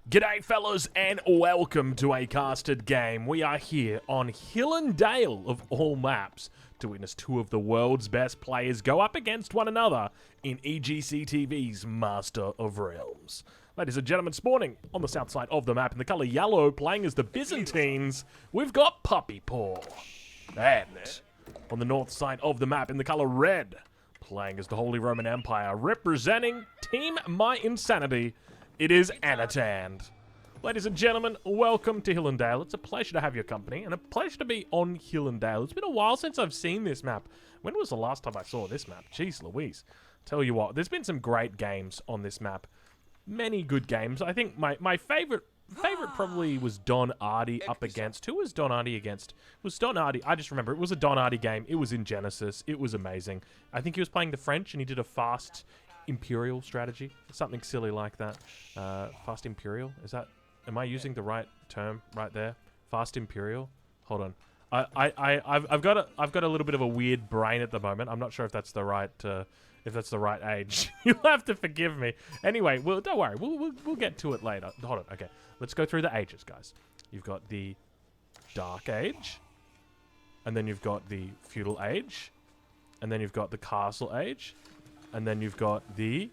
G'day fellas and welcome to a casted game. We are here on Hillendale of all maps to witness two of the world's best players go up against one another in EGC TV's Master of Realms. Ladies and gentlemen, spawning on the south side of the map in the colour yellow, playing as the Byzantines, we've got Puppy Paw. And on the north side of the map in the colour red, playing as the Holy Roman Empire, representing Team My Insanity, it is Anatand. Ladies and gentlemen, welcome to Hillendale. It's a pleasure to have your company and a pleasure to be on Hillendale. It's been a while since I've seen this map. When was the last time I saw this map? Jeez Louise. Tell you what, there's been some great games on this map. Many good games. I think my favorite probably was Don Ardy up against. Who was Don Ardy against? It was Don Ardy. I just remember it was a Don Ardy game. It was in Genesis. It was amazing. I think he was playing the French and he did a fast Imperial strategy, something silly like that. Fast Imperial, is that? Am I using the right term right there? Fast Imperial. Hold on. I've got a little bit of a weird brain at the moment. I'm not sure if that's the right age. You'll have to forgive me. Anyway, well, don't worry. We'll get to it later. Hold on. Okay, let's go through the ages, guys. You've got the Dark Age, and then you've got the Feudal Age, and then you've got the Castle Age. And then you've got the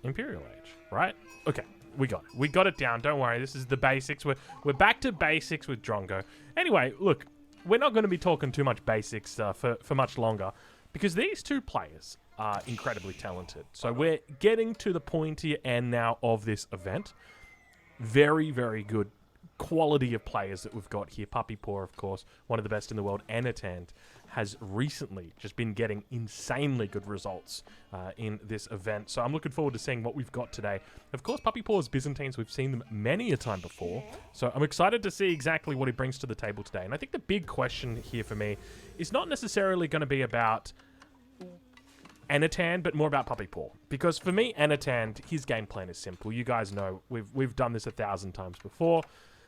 Imperial Age, right? Okay, we got it. We got it down. Don't worry. This is the basics. We're back to basics with Drongo. Anyway, look, we're not going to be talking too much basics for much longer because these two players are incredibly talented. So we're getting to the pointy end now of this event. Very, very good quality of players that we've got here. Puppy Paw, of course, one of the best in the world. Anatand has recently just been getting insanely good results in this event. So I'm looking forward to seeing what we've got today. Of course, Puppy Paw's Byzantines, we've seen them many a time before. So I'm excited to see exactly what he brings to the table today. And I think the big question here for me is not necessarily going to be about Anatand, but more about Puppy Paw. Because for me, Anatand, his game plan is simple. You guys know, we've done this 1,000 times before.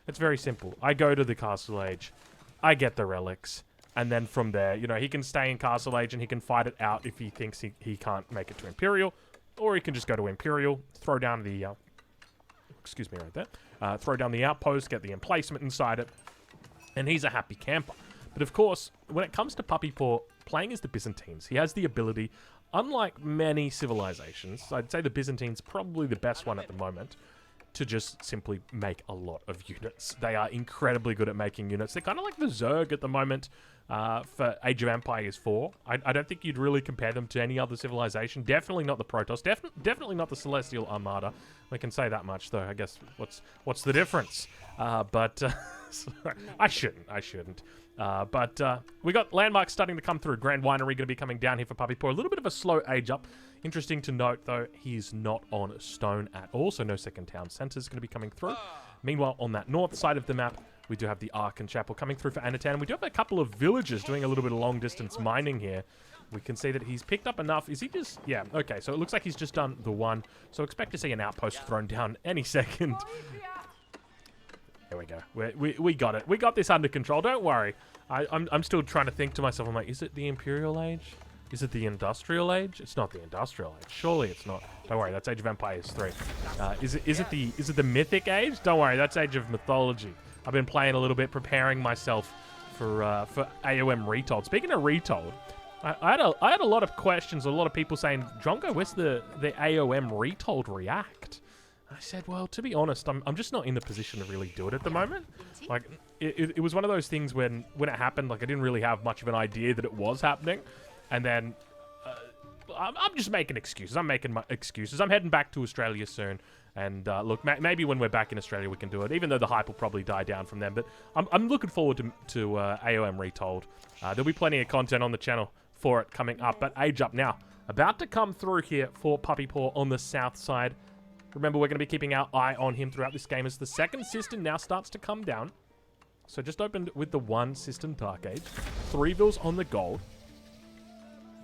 It's very simple. I go to the Castle Age, I get the relics, and then from there, you know, he can stay in Castle Age and he can fight it out if he thinks he can't make it to Imperial, or he can just go to Imperial, throw down the, excuse me right there, throw down the outpost, get the emplacement inside it, and he's a happy camper. But of course, when it comes to Puppy Paw, playing as the Byzantines, he has the ability, unlike many civilizations, I'd say the Byzantines probably the best one at the moment, to just simply make a lot of units. They are incredibly good at making units. They're kind of like the Zerg at the moment for Age of Empires 4. I don't think you'd really compare them to any other civilization. Definitely not the Protoss. Definitely not the Celestial Armada. We can say that much, though. I guess what's the difference? I shouldn't. But we got landmarks starting to come through. Grand Winery going to be coming down here for Puppy Paw. A little bit of a slow age up. Interesting to note, though, he's not on stone at all, so no second town centre is going to be coming through. Meanwhile, on that north side of the map, we do have the Arkan Chapel coming through for Anatand. We do have a couple of villagers doing a little bit of long-distance mining here. We can see that he's picked up enough. Is he just... Yeah, okay, so it looks like he's just done the one. So expect to see an outpost thrown down any second. There we go. We got it. We got this under control. Don't worry. I'm still trying to think to myself. I'm like, is it the Imperial Age? Is it the Industrial Age? It's not the Industrial Age. Surely it's not. Don't worry. That's Age of Empires 3. Is it the Mythic Age? Don't worry. That's Age of Mythology. I've been playing a little bit, preparing myself for AOM Retold. Speaking of Retold, I had a lot of questions. A lot of people saying, Drongo, where's the AOM Retold React? I said, well, to be honest, I'm just not in the position to really do it at the moment. Like, it was one of those things when it happened, like, I didn't really have much of an idea that it was happening. And then, I'm just making excuses. I'm making my excuses. I'm heading back to Australia soon. And, look, maybe when we're back in Australia we can do it, even though the hype will probably die down from them. But I'm looking forward to AOM Retold. There'll be plenty of content on the channel for it coming up. But Age Up now. About to come through here for Puppy Paw on the south side. Remember, we're going to be keeping our eye on him throughout this game as the second cistern now starts to come down. So just opened with the one cistern Dark Age. 3 vills on the gold.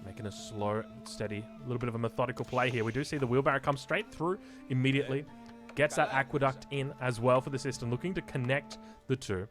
Making a slow, steady, a little bit of a methodical play here. We do see the wheelbarrow come straight through immediately. Gets that aqueduct in as well for the cistern. Looking to connect the two.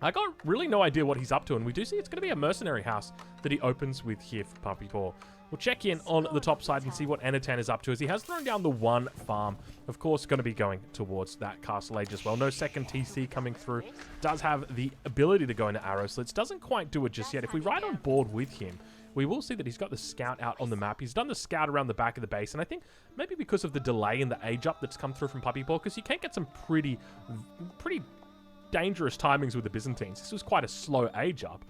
I got really no idea what he's up to, and we do see it's going to be a mercenary house that he opens with here for Puppy Paw. We'll check in on the top side and see what Anatan is up to, as he has thrown down the one farm. Of course, going to be going towards that Castle Age as well. No second TC coming through. Does have the ability to go into arrow slits. Doesn't quite do it just yet. If we ride on board with him, we will see that he's got the scout out on the map. He's done the scout around the back of the base, and I think maybe because of the delay in the age up that's come through from Puppy Paw, because you can get some pretty dangerous timings with the Byzantines. This was quite a slow age up.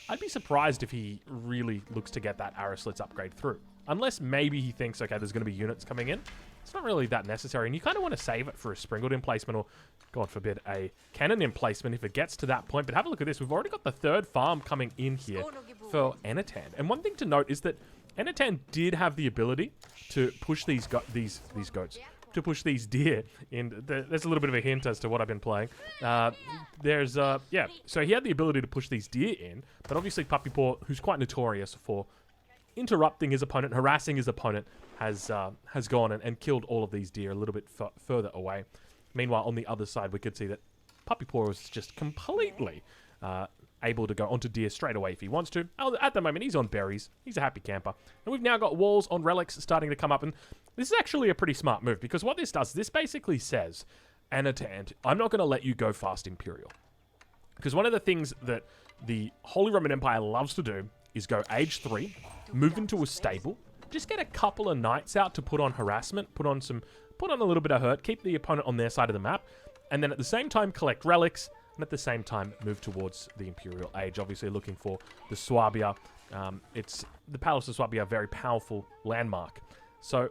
I'd be surprised if he really looks to get that arrow slits upgrade through. Unless maybe he thinks, okay, there's going to be units coming in. It's not really that necessary, and you kind of want to save it for a Springald emplacement, or, God forbid, a cannon emplacement if it gets to that point. But have a look at this. We've already got the third farm coming in here for Anatan. And one thing to note is that Anatan did have the ability to push these goats, to push these deer in. There's a little bit of a hint as to what I've been playing. Yeah, so he had the ability to push these deer in, but obviously Puppy Paw, who's quite notorious for interrupting his opponent, harassing his opponent, has gone and killed all of these deer a little bit further away. Meanwhile, on the other side, we could see that Puppy Paw is just completely able to go onto deer straight away if he wants to. At the moment, he's on berries. He's a happy camper. And we've now got walls on relics starting to come up, and this is actually a pretty smart move, because what this does, this basically says, Anatan, I'm not going to let you go fast Imperial. Because one of the things that the Holy Roman Empire loves to do is go age 3, move into a stable, just get a couple of knights out to put on harassment, put on a little bit of hurt, keep the opponent on their side of the map, and then at the same time collect relics, and at the same time move towards the Imperial Age, obviously looking for the Swabia. It's the Palace of Swabia, a very powerful landmark. So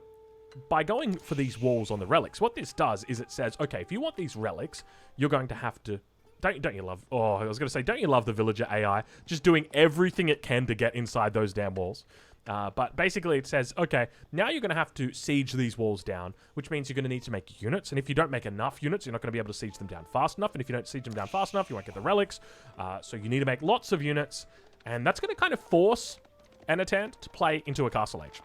by going for these walls on the relics, what this does is it says, okay, if you want these relics, you're going to have to... Don't you love... Oh, I was going to say, don't you love the villager AI? Just doing everything it can to get inside those damn walls. But basically it says, okay, now you're going to have to siege these walls down, which means you're going to need to make units. And if you don't make enough units, you're not going to be able to siege them down fast enough. And if you don't siege them down fast enough, you won't get the relics. So you need to make lots of units. And that's going to kind of force Anatan to play into a Castle Age.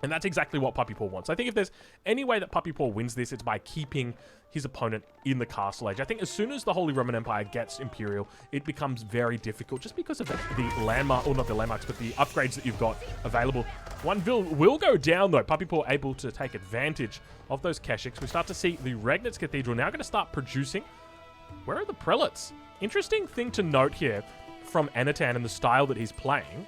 And that's exactly what Puppy Paw wants. I think if there's any way that Puppy Paw wins this, it's by keeping his opponent in the Castle Age. I think as soon as the Holy Roman Empire gets Imperial, it becomes very difficult just because of the landmark, or not the landmarks, but the upgrades that you've got available. One will go down, though. Puppy Paw able to take advantage of those Keshiks. We start to see the Regnitz Cathedral now going to start producing. Where are the prelates? Interesting thing to note here from Anatan and the style that he's playing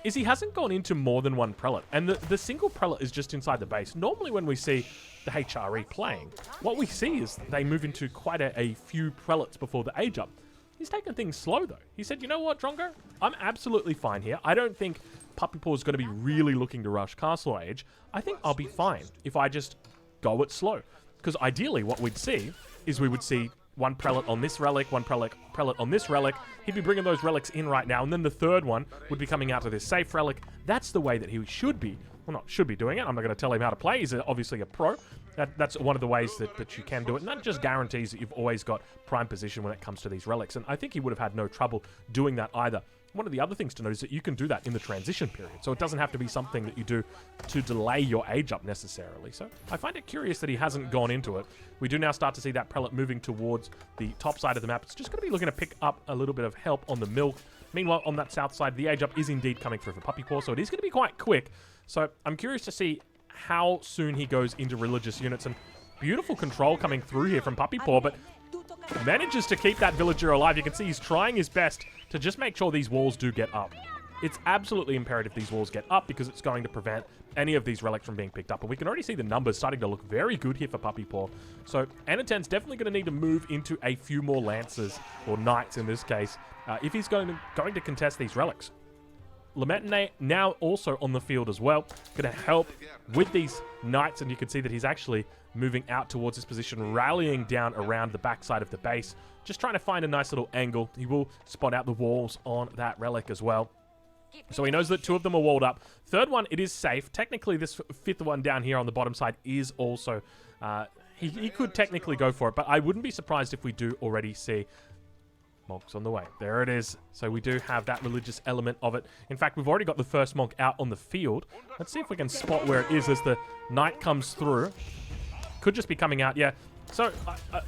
is he hasn't gone into more than one prelate. And the single prelate is just inside the base. Normally when we see the HRE playing, what we see is they move into quite a few prelates before the age up. He's taken things slow, though. He said, you know what, Drongo? I'm absolutely fine here. I don't think Puppy Paw is going to be really looking to rush Castle Age. I think I'll be fine if I just go it slow. Because ideally what we'd see is we would see one prelate on this relic, one prelate on this relic. He'd be bringing those relics in right now, and then the third one would be coming out to this safe relic. That's the way that he should be. Well, not should be doing it. I'm not going to tell him how to play. He's obviously a pro. That's one of the ways that you can do it. And that just guarantees that you've always got prime position when it comes to these relics. And I think he would have had no trouble doing that either. One of the other things to note is that you can do that in the transition period. So it doesn't have to be something that you do to delay your age up necessarily. So I find it curious that he hasn't gone into it. We do now start to see that prelate moving towards the top side of the map. It's just going to be looking to pick up a little bit of help on the milk. Meanwhile, on that south side, the age up is indeed coming through for Puppy Paw. So it is going to be quite quick. So I'm curious to see how soon he goes into religious units. And beautiful control coming through here from Puppy Paw, but manages to keep that villager alive. You can see he's trying his best to just make sure these walls do get up. It's absolutely imperative these walls get up because it's going to prevent any of these relics from being picked up. And we can already see the numbers starting to look very good here for Puppy Paw. So Anatan's definitely going to need to move into a few more lancers, or knights in this case, if he's going to contest these relics. Lametine now also on the field as well, going to help with these knights, and you can see that he's actually moving out towards this position, rallying down around the backside of the base, just trying to find a nice little angle. He will spot out the walls on that relic as well. So he knows that two of them are walled up. Third one, it is safe. Technically, this fifth one down here on the bottom side is also... he could technically go for it, but I wouldn't be surprised if we do already see monks on the way. There it is. So we do have that religious element of it. In fact, we've already got the first monk out on the field. Let's see if we can spot where it is as the knight comes through. Could just be coming out. Yeah, So,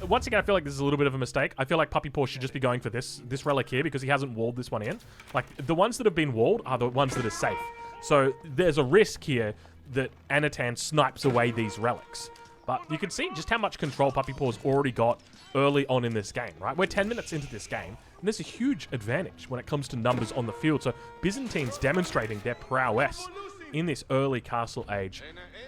once again, I feel like this is a little bit of a mistake. I feel like Puppy Paw should just be going for this relic here because he hasn't walled this one in. Like, the ones that have been walled are the ones that are safe. So, there's a risk here that Anatan snipes away these relics. But you can see just how much control Puppy Paw's already got early on in this game, right? We're 10 minutes into this game, and there's a huge advantage when it comes to numbers on the field. So, Byzantines demonstrating their prowess in this early Castle Age,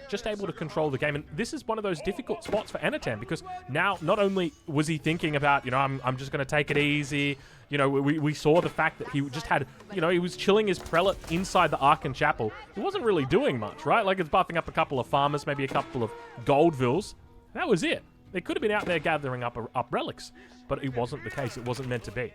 just able to control the game. And this is one of those difficult spots for Anatan because now not only was he thinking about, you know, I'm just going to take it easy. You know, we saw the fact that he just had, you know, he was chilling his prelate inside the Archon Chapel. He wasn't really doing much, right? Like, it's buffing up a couple of farmers, maybe a couple of Goldvilles. That was it. They could have been out there gathering up relics, but it wasn't the case. It wasn't meant to be.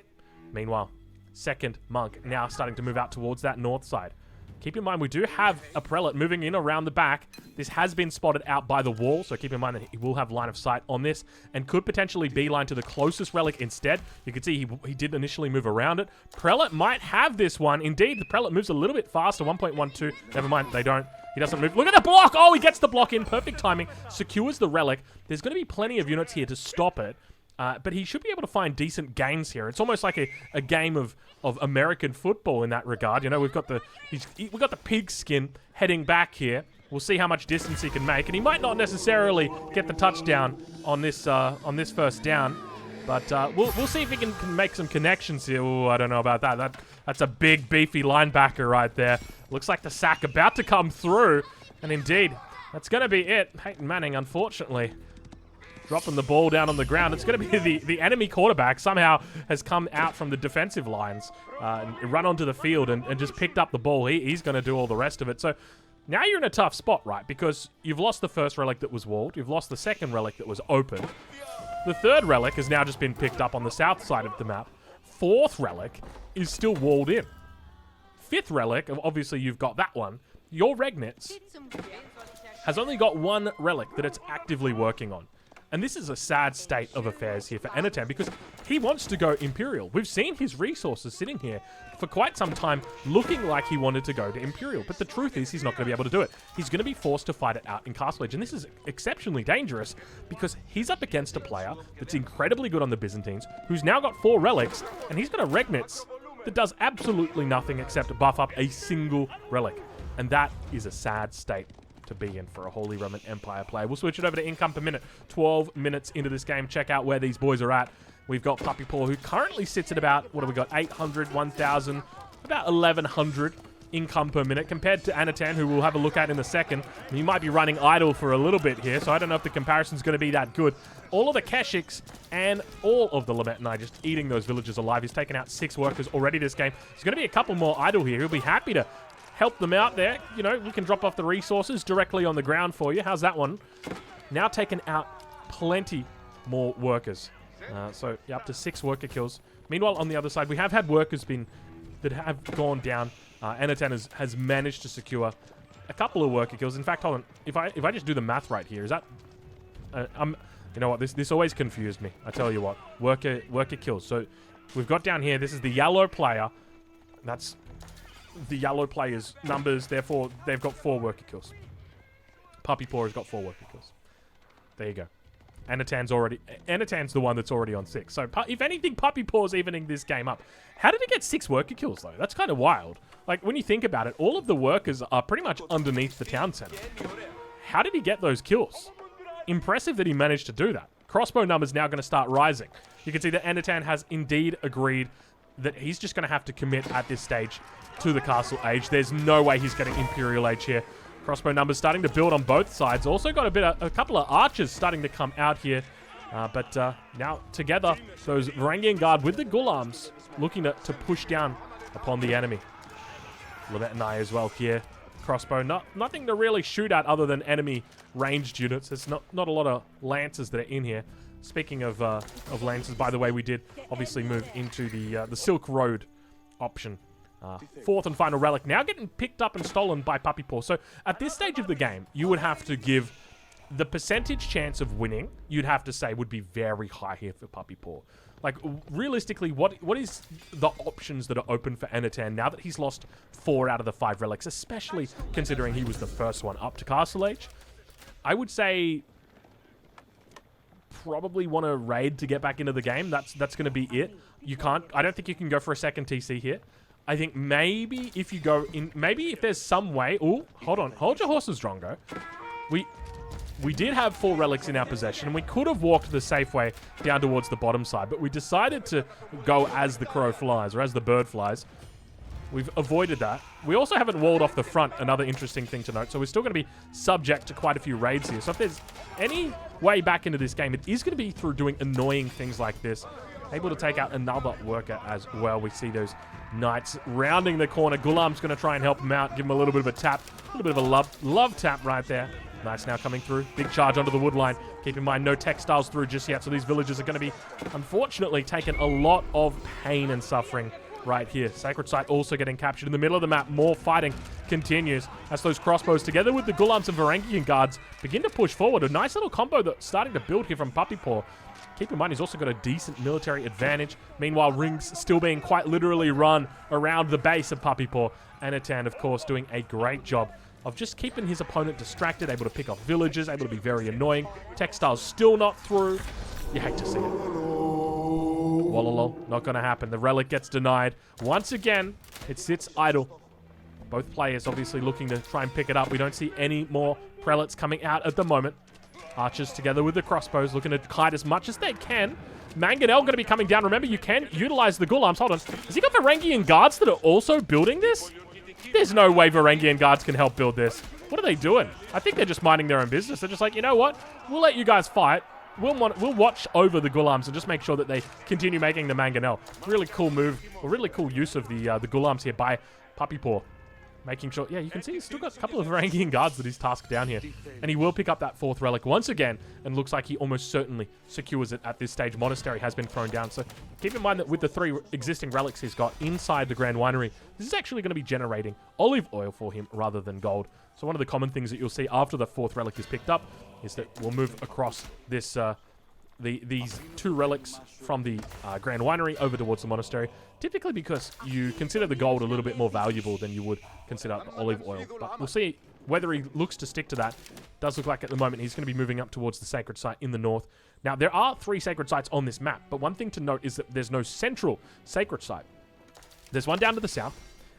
Meanwhile, second monk now starting to move out towards that north side. Keep in mind, we do have a prelate moving in around the back. This has been spotted out by the wall, so keep in mind that he will have line of sight on this and could potentially beeline to the closest relic instead. You can see he did initially move around it. Prelate might have this one. Indeed, the prelate moves a little bit faster, 1.12. Never mind, they don't. He doesn't move. Look at the block! Oh, he gets the block in. Perfect timing. Secures the relic. There's going to be plenty of units here to stop it. But he should be able to find decent gains here. It's almost like a game of American football in that regard. You know, we've got the pigskin heading back here. We'll see how much distance he can make, and he might not necessarily get the touchdown on this first down. But we'll see if he can make some connections here. Ooh, I don't know about that. That's a big, beefy linebacker right there. Looks like the sack about to come through, and indeed, that's going to be it. Peyton Manning, unfortunately, dropping the ball down on the ground. It's going to be the enemy quarterback somehow has come out from the defensive lines and run onto the field and just picked up the ball. He's going to do all the rest of it. So now you're in a tough spot, right? Because you've lost the first relic that was walled. You've lost the second relic that was open. The third relic has now just been picked up on the south side of the map. Fourth relic is still walled in. Fifth relic, obviously you've got that one. Your Regnitz has only got one relic that it's actively working on. And this is a sad state of affairs here for Anatan because he wants to go Imperial. We've seen his resources sitting here for quite some time looking like he wanted to go to Imperial. But the truth is he's not going to be able to do it. He's going to be forced to fight it out in Castle Age. And this is exceptionally dangerous because he's up against a player that's incredibly good on the Byzantines, who's now got 4 relics, and he's got a Regnitz that does absolutely nothing except buff up a single relic. And that is a sad state to be in for a Holy Roman Empire player. We'll switch it over to income per minute. 12 minutes into this game. Check out where these boys are at. We've got Puppy Paw, who currently sits at about, what have we got, 800, 1,000, about 1,100 income per minute, compared to Anatan, who we'll have a look at in a second. He might be running idle for a little bit here, so I don't know if the comparison's going to be that good. All of the Keshiks and all of the Lametanai just eating those villagers alive. He's taken out 6 workers already this game. There's going to be a couple more idle here. He'll be happy to help them out there. You know, we can drop off the resources directly on the ground for you. How's that one? Now taken out plenty more workers. So yeah, up to 6 worker kills. Meanwhile, on the other side, we have had workers that have gone down. Anatan has managed to secure a couple of worker kills. In fact, hold on. If I just do the math right here, is that... you know what? This always confused me. I tell you what. Worker kills. So we've got down here, this is the yellow player. That's the yellow player's numbers, therefore they've got 4 worker kills. Puppy Paw has got 4 worker kills. There you go. Anatan's the one that's already on 6. So if anything, Puppy Paw's evening this game up. How did he get 6 worker kills though? That's kind of wild. Like when you think about it, all of the workers are pretty much underneath the town center. How did he get those kills? Impressive that he managed to do that. Crossbow numbers now going to start rising. You can see that Anatan has indeed agreed that he's just going to have to commit at this stage to the Castle Age. There's no way he's getting Imperial Age here. Crossbow numbers starting to build on both sides. Also got a couple of archers starting to come out here. But now together, those Varangian Guard with the Gulams looking to push down upon the enemy. Lametanai as well here. Crossbow, nothing to really shoot at other than enemy ranged units. There's not a lot of lancers that are in here. Speaking of lancers, by the way, we did obviously move into the Silk Road option. 4th and final relic now getting picked up and stolen by Puppy Paw. So at this stage of the game, you would have to give the percentage chance of winning, you'd have to say would be very high here for Puppy Paw. Like realistically, what is the options that are open for Anatan now that he's lost 4 out of the 5 relics, especially considering he was the first one up to Castle Age? I would say probably want to raid to get back into the game. That's going to be it. You can't. I don't think you can go for a second TC here. I think maybe if you go in, maybe if there's some way. Oh, hold on. Hold your horses, Drongo. We did have 4 relics in our possession, and we could have walked the safe way down towards the bottom side, but we decided to go as the crow flies, or as the bird flies. We've avoided that. We also haven't walled off the front, another interesting thing to note, so we're still going to be subject to quite a few raids here. So if there's any way back into this game, it is going to be through doing annoying things like this. Able to take out another worker as well. We see those knights rounding the corner. Gulam's going to try and help him out, give him a little bit of a tap, a little bit of a love tap right there. Nice now coming through. Big charge onto the wood line. Keep in mind, no textiles through just yet, so these villagers are going to be, unfortunately, taking a lot of pain and suffering right here. Sacred Site also getting captured in the middle of the map. More fighting continues as those crossbows, together with the Gulams and Varangian guards, begin to push forward. A nice little combo that's starting to build here from Puppy Paw. Keep in mind, he's also got a decent military advantage. Meanwhile, rings still being quite literally run around the base of Puppy Paw. Anatan, of course, doing a great job of just keeping his opponent distracted, able to pick off villagers, able to be very annoying. Textiles still not through. You hate to see it. Wallalol, not going to happen. The relic gets denied. Once again, it sits idle. Both players obviously looking to try and pick it up. We don't see any more prelates coming out at the moment. Archers together with the crossbows looking to kite as much as they can. Mangonel going to be coming down. Remember, you can utilize the Gulams. Hold on. Has he got Varangian guards that are also building this? There's no way Varangian guards can help build this. What are they doing? I think they're just minding their own business. They're just like, you know what? We'll let you guys fight. We'll watch over the Gulams and just make sure that they continue making the Mangonel. Really cool move, or really cool use of the Gulams here by Puppy Paw. Making sure, yeah, you can see he's still got a couple of Varangian guards that he's tasked down here. And he will pick up that 4th relic once again, and looks like he almost certainly secures it at this stage. Monastery has been thrown down, so keep in mind that with the 3 existing relics he's got inside the Grand Winery, this is actually going to be generating olive oil for him rather than gold. So one of the common things that you'll see after the 4th relic is picked up is that we'll move across this these 2 relics from the Grand Winery over towards the monastery, typically because you consider the gold a little bit more valuable than you would consider the olive oil. But we'll see whether he looks to stick to that. Does look like at the moment he's going to be moving up towards the sacred site in the north. Now, there are 3 sacred sites on this map, but one thing to note is that there's no central sacred site. There's one down to the south,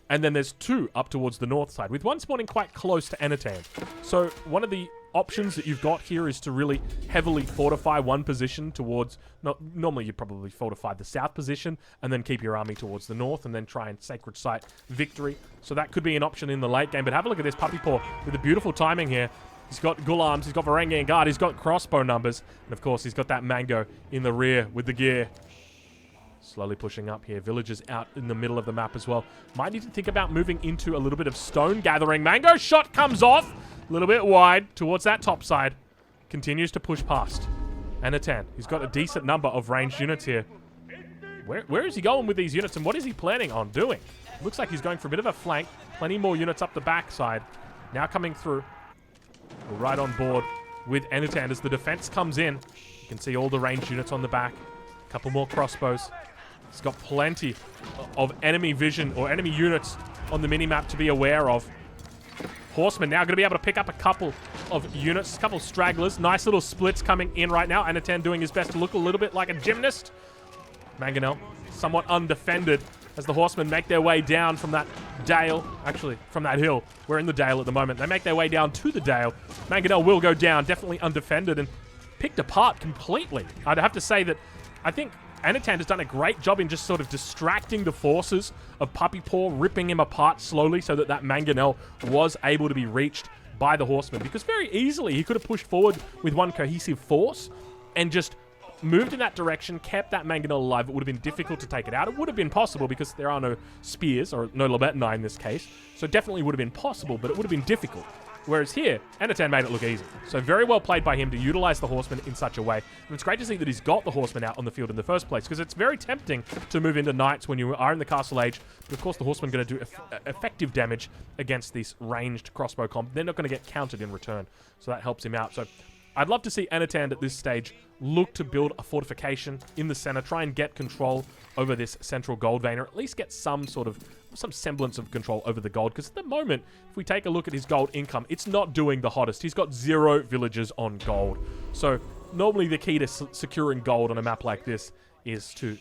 and then there's 2 up towards the north side, with one spawning quite close to Anatan. So one of the options that you've got here is to really heavily fortify one position towards, normally you'd probably fortify the south position and then keep your army towards the north and then try and sacred site victory. So that could be an option in the late game, but have a look at this Puppy Paw with the beautiful timing here. He's got Gulams, he's got Varangian guard, he's got crossbow numbers, and of course he's got that Mango in the rear with the gear. Slowly pushing up here. Villagers out in the middle of the map as well. Might need to think about moving into a little bit of stone gathering. Mango shot comes off. A little bit wide towards that top side. Continues to push past. Anatan, he's got a decent number of ranged units here. Where is he going with these units, and what is he planning on doing? Looks like he's going for a bit of a flank. Plenty more units up the backside. Now coming through. We're right on board with Anatan as the defense comes in. You can see all the ranged units on the back. A couple more crossbows. He's got plenty of enemy vision or enemy units on the minimap to be aware of. Horsemen now going to be able to pick up a couple of units, a couple of stragglers. Nice little splits coming in right now. Anatan doing his best to look a little bit like a gymnast. Mangonel somewhat undefended as the horsemen make their way down from that dale. Actually, from that hill. We're in the dale at the moment. They make their way down to the dale. Mangonel will go down, definitely undefended and picked apart completely. I'd have to say that I think Anatan has done a great job in just sort of distracting the forces of Puppy Paw, ripping him apart slowly so that Mangonel was able to be reached by the horsemen. Because very easily he could have pushed forward with one cohesive force and just moved in that direction, kept that Mangonel alive. It would have been difficult to take it out. It would have been possible because there are no spears, or no Lobetonai in this case. So definitely would have been possible, but it would have been difficult. Whereas here, Anatan made it look easy. So very well played by him to utilize the horsemen in such a way. And it's great to see that he's got the horsemen out on the field in the first place, because it's very tempting to move into knights when you are in the castle age. But of course, the horsemen are going to do effective damage against this ranged crossbow comp. They're not going to get countered in return. So that helps him out. So I'd love to see Anatan at this stage look to build a fortification in the center, try and get control over this central gold vein, or at least get some semblance of control over the gold. Because at the moment, if we take a look at his gold income, it's not doing the hottest. He's got 0 villagers on gold. So normally the key to securing gold on a map like this is to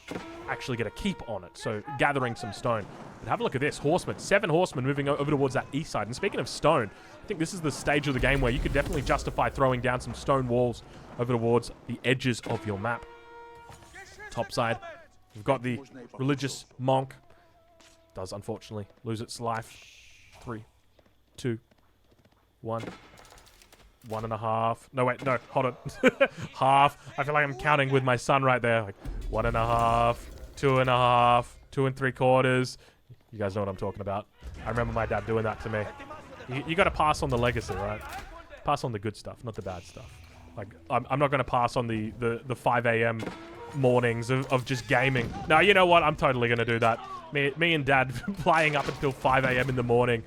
actually get a keep on it, so gathering some stone. But have a look at this. Horsemen. 7 horsemen moving over towards that east side. And speaking of stone, I think this is the stage of the game where you could definitely justify throwing down some stone walls over towards the edges of your map. Top side, we've got the religious monk. Does, unfortunately, lose its life. 3, 2, 1. 1.5. No, wait, no, hold on. Half. I feel like I'm counting with my son right there. Like 1.5, 2.5, 2 3/4. You guys know what I'm talking about. I remember my dad doing that to me. You got to pass on the legacy, right? Pass on the good stuff, not the bad stuff. Like, I'm not going to pass on the 5 a.m. mornings of just gaming. No, you know what? I'm totally going to do that. Me and Dad playing up until 5 a.m. in the morning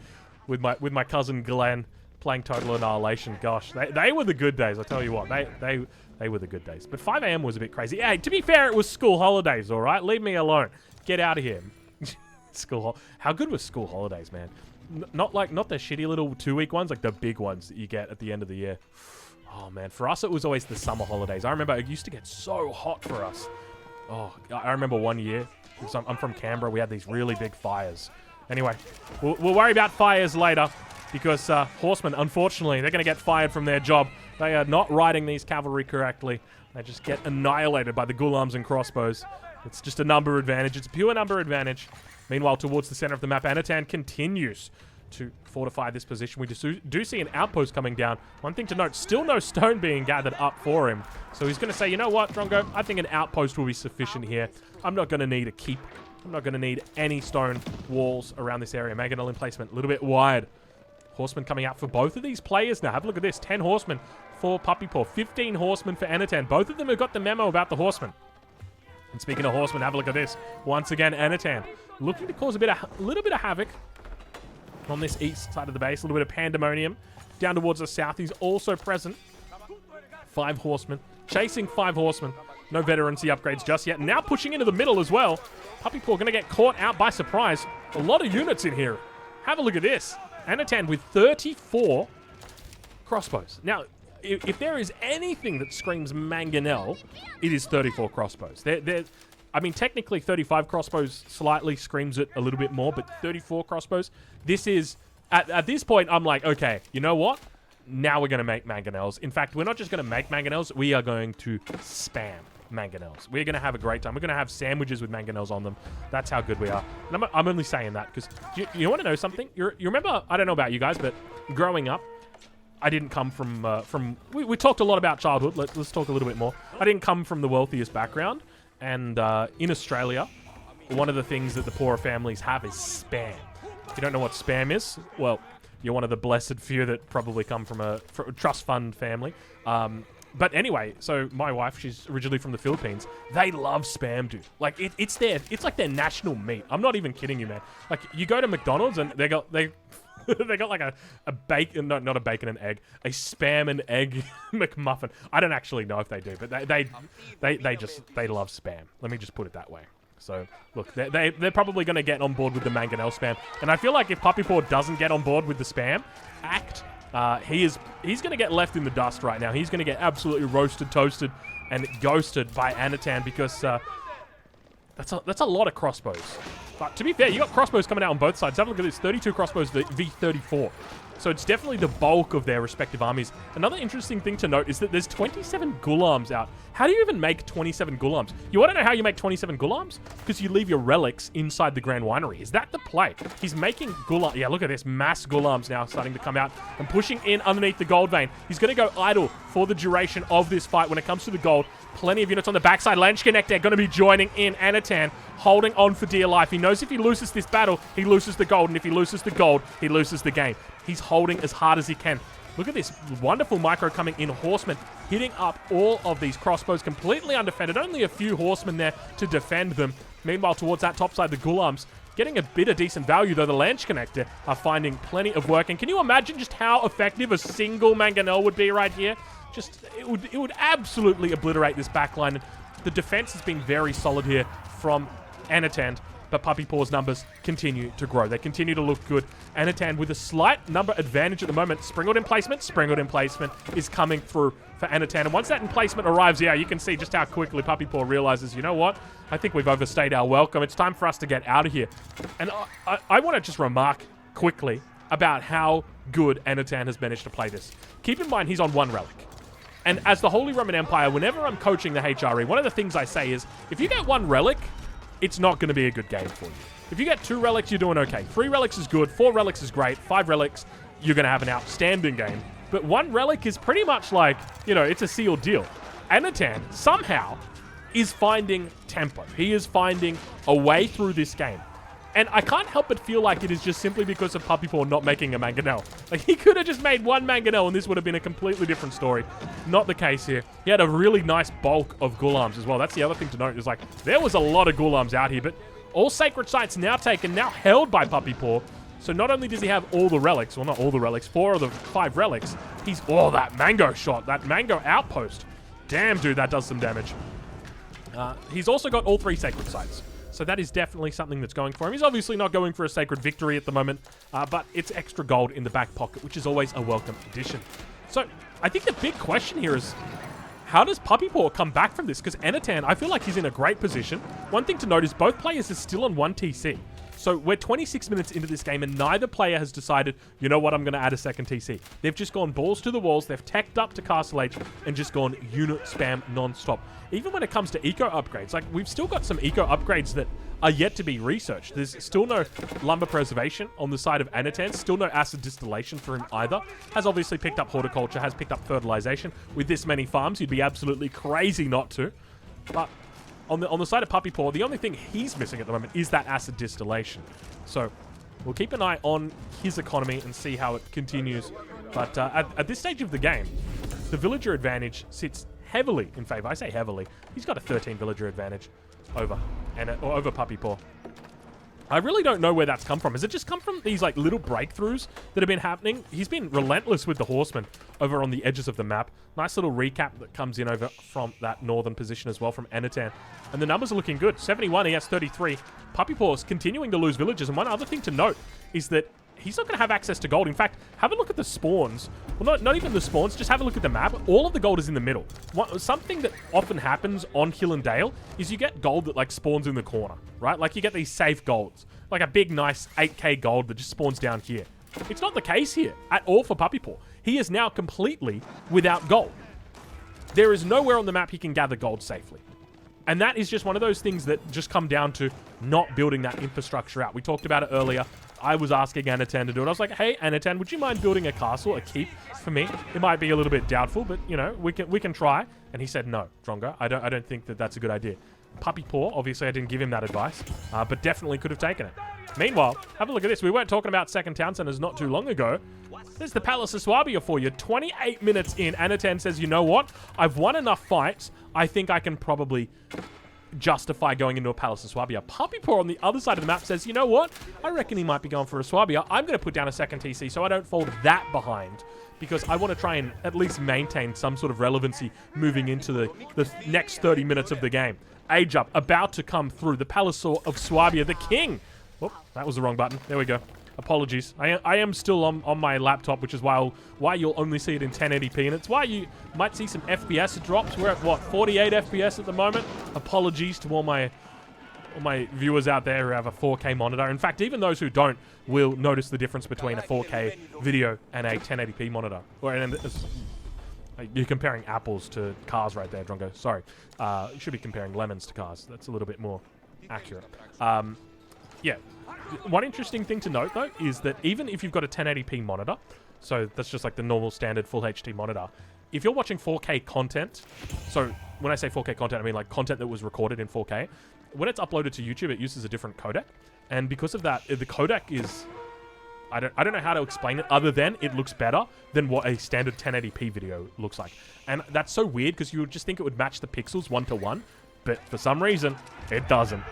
with my cousin Glenn. Playing Total Annihilation. Gosh, they were the good days. I tell you what, they were the good days. But 5 a.m. was a bit crazy. Hey, to be fair, it was school holidays, all right? Leave me alone. Get out of here. How good was school holidays, man? Not the shitty little 2-week ones, like the big ones that you get at the end of the year. Oh, man. For us, it was always the summer holidays. I remember it used to get so hot for us. Oh, I remember one year, because I'm from Canberra, we had these really big fires. Anyway, we'll worry about fires later. Because horsemen, unfortunately, they're going to get fired from their job. They are not riding these cavalry correctly. They just get annihilated by the ghulams and crossbows. It's just a number advantage. It's a pure number advantage. Meanwhile, towards the center of the map, Anatan continues to fortify this position. We do see an outpost coming down. One thing to note, still no stone being gathered up for him. So he's going to say, you know what, Drongo, I think an outpost will be sufficient here. I'm not going to need a keep. I'm not going to need any stone walls around this area. Mangonel emplacement, a little bit wide. Horsemen coming out for both of these players now. Have a look at this. 10 horsemen for Puppy Paw. 15 horsemen for Anatan. Both of them have got the memo about the horsemen. And speaking of horsemen, have a look at this. Once again, Anatan looking to cause a little bit of havoc on this east side of the base. A little bit of pandemonium. Down towards the south, he's also present. 5 horsemen. Chasing 5 horsemen. No veterancy upgrades just yet. Now pushing into the middle as well. Puppy Paw going to get caught out by surprise. A lot of units in here. Have a look at this. Anatan with 34 crossbows. Now, if there is anything that screams Mangonel, it is 34 crossbows. I mean, technically 35 crossbows slightly screams it a little bit more, but 34 crossbows, this is... At this point, I'm like, okay, you know what? Now we're going to make Mangonels. In fact, we're not just going to make Mangonels, we are going to spam Mangonels. We're going to have a great time. We're going to have sandwiches with Mangonels on them. That's how good we are. And I'm only saying that because you want to know something? You remember, I don't know about you guys, but growing up, I didn't come from we talked a lot about childhood. Let's talk a little bit more. I didn't come from the wealthiest background. And in Australia, one of the things that the poorer families have is spam. If you don't know what spam is, well, you're one of the blessed few that probably come from a trust fund family. But anyway, so my wife, she's originally from the Philippines. They love Spam, dude. Like it's like their national meat. I'm not even kidding you, man. Like you go to McDonald's and they got like a bacon, not a bacon and egg, a Spam and egg McMuffin. I don't actually know if they do, but they love Spam. Let me just put it that way. So look, they're probably going to get on board with the Mangonel Spam, and I feel like if Puppy Paw doesn't get on board with the Spam act, he's going to get left in the dust right now. He's going to get absolutely roasted, toasted, and ghosted by Anatan because that's a lot of crossbows. But to be fair, you got crossbows coming out on both sides. Have a look at this: 32 crossbows v 34. So it's definitely the bulk of their respective armies. Another interesting thing to note is that there's 27 Ghulams out. How do you even make 27 Ghulams? You want to know how you make 27 Ghulams? Because you leave your relics inside the Grand Winery. Is that the play? He's making Ghulam. Yeah, look at this. Mass Ghulams now starting to come out and pushing in underneath the gold vein. He's going to go idle for the duration of this fight when it comes to the gold. Plenty of units on the backside. Lance Connector going to be joining in. Anatan holding on for dear life. He knows if he loses this battle, he loses the gold. And if he loses the gold, he loses the game. He's holding as hard as he can. Look at this wonderful micro coming in. Horsemen hitting up all of these crossbows completely undefended. Only a few horsemen there to defend them. Meanwhile, towards that top side, the Ghulams getting a bit of decent value, though the Lance Connector are finding plenty of work. And can you imagine just how effective a single Mangonel would be right here? Just, it would absolutely obliterate this backline. The defense has been very solid here from Anatan. but Puppy Paw's numbers continue to grow. They continue to look good. Anatan with a slight number advantage at the moment. Springald in placement is coming through for Anatan. And once that emplacement arrives, yeah, you can see just how quickly Puppy Paw realizes, you know what? I think we've overstayed our welcome. It's time for us to get out of here. And I want to just remark quickly about how good Anatan has managed to play this. Keep in mind, he's on 1 relic. And as the Holy Roman Empire, whenever I'm coaching the HRE, one of the things I say is, if you get 1 relic, it's not going to be a good game for you. If you get 2 relics, you're doing okay. 3 relics is good. 4 relics is great. 5 relics, you're going to have an outstanding game. But 1 relic is pretty much like, you know, it's a sealed deal. Anatan, somehow, is finding tempo. He is finding a way through this game. And I can't help but feel like it is just simply because of Puppy Paw not making a Mangonel. Like, he could have just made 1 Mangonel and this would have been a completely different story. Not the case here. He had a really nice bulk of Ghulams as well. That's the other thing to note, is like, there was a lot of Ghulams out here, but all Sacred Sites now taken, now held by Puppy Paw. So not only does he have all the relics, well, not all the relics, 4 of the 5 relics, he's, oh, that Mango shot, that Mango outpost. Damn, dude, that does some damage. He's also got all 3 Sacred Sites. So that is definitely something that's going for him. He's obviously not going for a Sacred Victory at the moment, but it's extra gold in the back pocket, which is always a welcome addition. So I think the big question here is, how does Puppy Paw come back from this? Because Anatan, I feel like he's in a great position. One thing to note is both players are still on 1 TC. So we're 26 minutes into this game and neither player has decided, you know what, I'm going to add a second TC. They've just gone balls to the walls. They've teched up to Castle H and just gone unit spam non-stop. Even when it comes to eco upgrades, like, we've still got some eco upgrades that are yet to be researched. There's still no lumber preservation on the side of Anatan, still no acid distillation for him either. Has obviously picked up horticulture, has picked up fertilization. With this many farms, you'd be absolutely crazy not to. But on the side of Puppy Paw, the only thing he's missing at the moment is that acid distillation. So we'll keep an eye on his economy and see how it continues. But at this stage of the game, the villager advantage sits heavily in favor. I say heavily. He's got a 13 villager advantage over Puppy Paw. I really don't know where that's come from. Has it just come from these like little breakthroughs that have been happening? He's been relentless with the horsemen over on the edges of the map. Nice little recap that comes in over from that northern position as well from Anatan. And the numbers are looking good. 71, he has 33. Puppy Paw is continuing to lose villagers. And one other thing to note is that he's not going to have access to gold. In fact, have a look at the spawns. Well, not even the spawns, just have a look at the map. All of the gold is in the middle. Something that often happens on Hill and Dale is you get gold that like spawns in the corner, right? Like you get these safe golds. Like a big, nice 8k gold that just spawns down here. It's not the case here at all for Puppy Paw. He is now completely without gold. There is nowhere on the map he can gather gold safely. And that is just one of those things that just come down to not building that infrastructure out. We talked about it earlier. I was asking Anatan to do it. I was like, hey, Anatan, would you mind building a castle, a keep for me? It might be a little bit doubtful, but, you know, we can try. And he said, no, Drongo, I don't think that that's a good idea. Puppy Paw, obviously I didn't give him that advice, but definitely could have taken it. Meanwhile, have a look at this. We weren't talking about second town centers not too long ago. There's the Palace of Swabia for you. 28 minutes in, Anatan says, you know what? I've won enough fights. I think I can probably justify going into a Palace of Swabia. Puppy Paw on the other side of the map says, you know what? I reckon he might be going for a Swabia. I'm going to put down a second TC so I don't fall that behind, because I want to try and at least maintain some sort of relevancy moving into the next 30 minutes of the game. Age Up, about to come through. The Palace of Swabia, the king. Oh, that was the wrong button. There we go. Apologies. I am still on my laptop, which is why you'll only see it in 1080p, and it's why you might see some FPS drops. We're at, what, 48 FPS at the moment? Apologies to all my viewers out there who have a 4K monitor. In fact, even those who don't will notice the difference between a 4K video and a 1080p monitor. You're comparing apples to cars right there, Drongo. Sorry. You should be comparing lemons to cars. That's a little bit more accurate. Yeah. One interesting thing to note, though, is that even if you've got a 1080p monitor, so that's just like the normal standard full HD monitor, if you're watching 4K content, so when I say 4K content, I mean like content that was recorded in 4K, when it's uploaded to YouTube, it uses a different codec. And because of that, the codec is... I don't know how to explain it other than it looks better than what a standard 1080p video looks like. And that's so weird because you would just think it would match the pixels 1-to-1, but for some reason, it doesn't.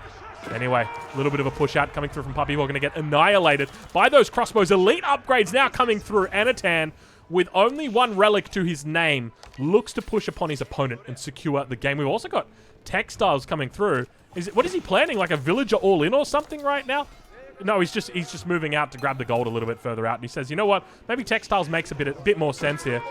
Anyway, a little bit of a push out coming through from Puppy. We're going to get annihilated by those crossbows. Elite upgrades now coming through. Anatan, with only 1 relic to his name, looks to push upon his opponent and secure the game. We've also got textiles coming through. What is he planning? Like a villager all in or something right now? No, he's just moving out to grab the gold a little bit further out. And he says, you know what? Maybe textiles makes a bit more sense here.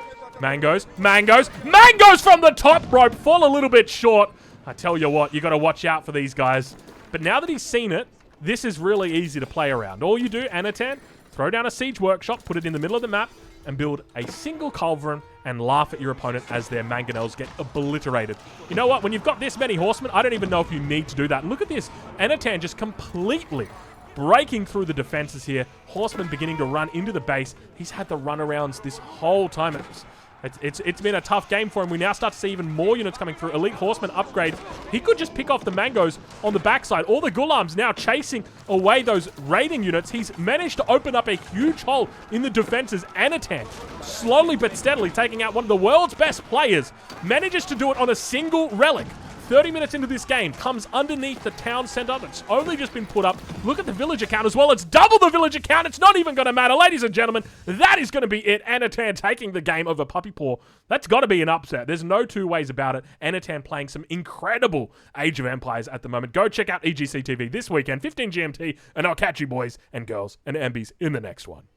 Mangoes from the top rope. Fall a little bit short. I tell you what, you got to watch out for these guys. But now that he's seen it, this is really easy to play around. All you do, Anatan, throw down a siege workshop, put it in the middle of the map, and build a single culverin and laugh at your opponent as their mangonels get obliterated. You know what? When you've got this many horsemen, I don't even know if you need to do that. And look at this. Anatan just completely breaking through the defenses here. Horsemen beginning to run into the base. He's had the runarounds this whole time. It's been a tough game for him. We now start to see even more units coming through. Elite Horseman upgrades. He could just pick off the mangoes on the backside. All the Gulams now chasing away those raiding units. He's managed to open up a huge hole in the defenses. Anatan, slowly but steadily taking out one of the world's best players, manages to do it on a single relic. 30 minutes into this game, comes underneath the town center that's only just been put up. Look at the villager count as well. It's double the villager count. It's not even going to matter. Ladies and gentlemen, that is going to be it. Anatan taking the game over Puppy Paw. That's got to be an upset. There's no two ways about it. Anatan playing some incredible Age of Empires at the moment. Go check out EGC TV this weekend, 15 GMT, and I'll catch you boys and girls and ambies in the next one.